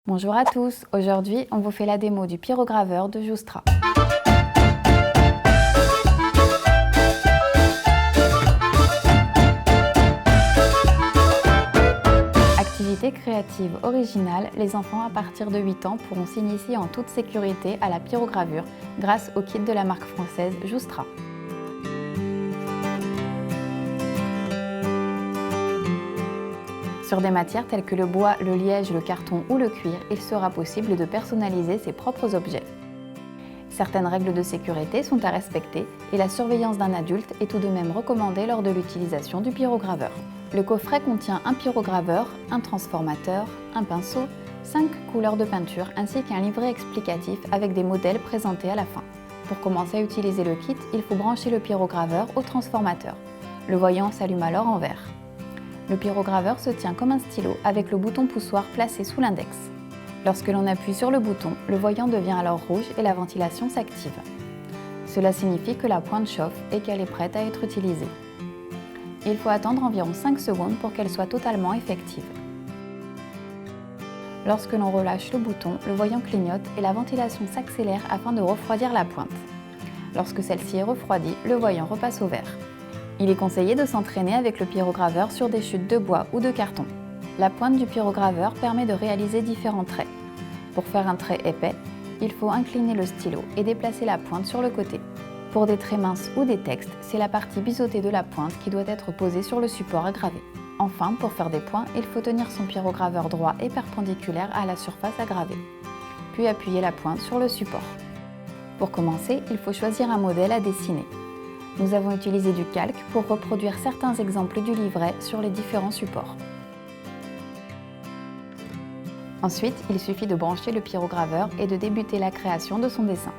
Bonjour à tous, aujourd'hui on vous fait la démo du pyrograveur de Joustra. Activité créative originale, les enfants à partir de 8 ans pourront s'initier en toute sécurité à la pyrogravure grâce au kit de la marque française Joustra. Sur des matières telles que le bois, le liège, le carton ou le cuir, il sera possible de personnaliser ses propres objets. Certaines règles de sécurité sont à respecter et la surveillance d'un adulte est tout de même recommandée lors de l'utilisation du pyrograveur. Le coffret contient un pyrograveur, un transformateur, un pinceau, 5 couleurs de peinture ainsi qu'un livret explicatif avec des modèles présentés à la fin. Pour commencer à utiliser le kit, il faut brancher le pyrograveur au transformateur. Le voyant s'allume alors en vert. Le pyrograveur se tient comme un stylo avec le bouton poussoir placé sous l'index. Lorsque l'on appuie sur le bouton, le voyant devient alors rouge et la ventilation s'active. Cela signifie que la pointe chauffe et qu'elle est prête à être utilisée. Il faut attendre environ 5 secondes pour qu'elle soit totalement effective. Lorsque l'on relâche le bouton, le voyant clignote et la ventilation s'accélère afin de refroidir la pointe. Lorsque celle-ci est refroidie, le voyant repasse au vert. Il est conseillé de s'entraîner avec le pyrograveur sur des chutes de bois ou de carton. La pointe du pyrograveur permet de réaliser différents traits. Pour faire un trait épais, il faut incliner le stylo et déplacer la pointe sur le côté. Pour des traits minces ou des textes, c'est la partie biseautée de la pointe qui doit être posée sur le support à graver. Enfin, pour faire des points, il faut tenir son pyrograveur droit et perpendiculaire à la surface à graver, puis appuyer la pointe sur le support. Pour commencer, il faut choisir un modèle à dessiner. Nous avons utilisé du calque pour reproduire certains exemples du livret sur les différents supports. Ensuite, il suffit de brancher le pyrograveur et de débuter la création de son dessin.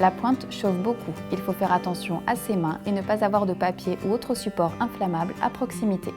La pointe chauffe beaucoup, il faut faire attention à ses mains et ne pas avoir de papier ou autre support inflammable à proximité.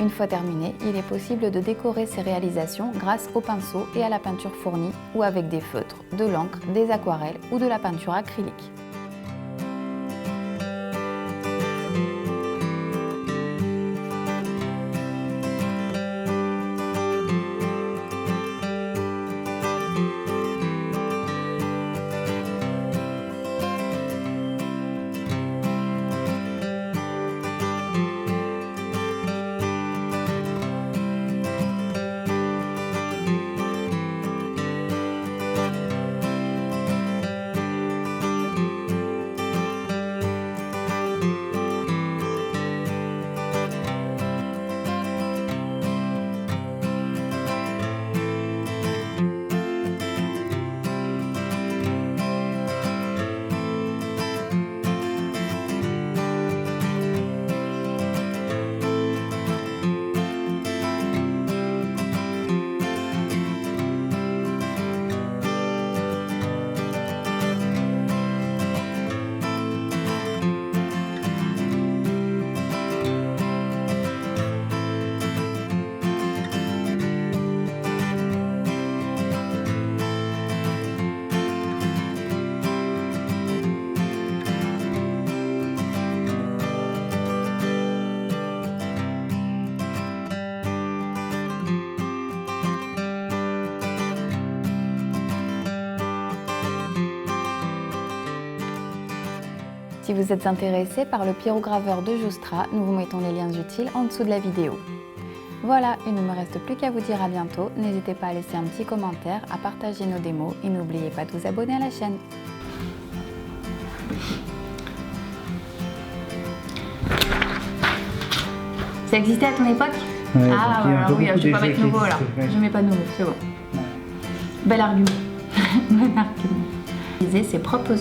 Une fois terminé, il est possible de décorer ces réalisations grâce au pinceau et à la peinture fournie ou avec des feutres, de l'encre, des aquarelles ou de la peinture acrylique. Si vous êtes intéressé par le pyrograveur de Joustra, nous vous mettons les liens utiles en dessous de la vidéo. Voilà, il ne me reste plus qu'à vous dire à bientôt. N'hésitez pas à laisser un petit commentaire, à partager nos démos et n'oubliez pas de vous abonner à la chaîne. Ça existait à ton époque? Ouais, ah, voilà, oui, je ne vais pas mettre nouveau alors. Je ne mets pas de nouveau, c'est bon. Ouais. Bel argument. Bel argument. Utiliser ses propres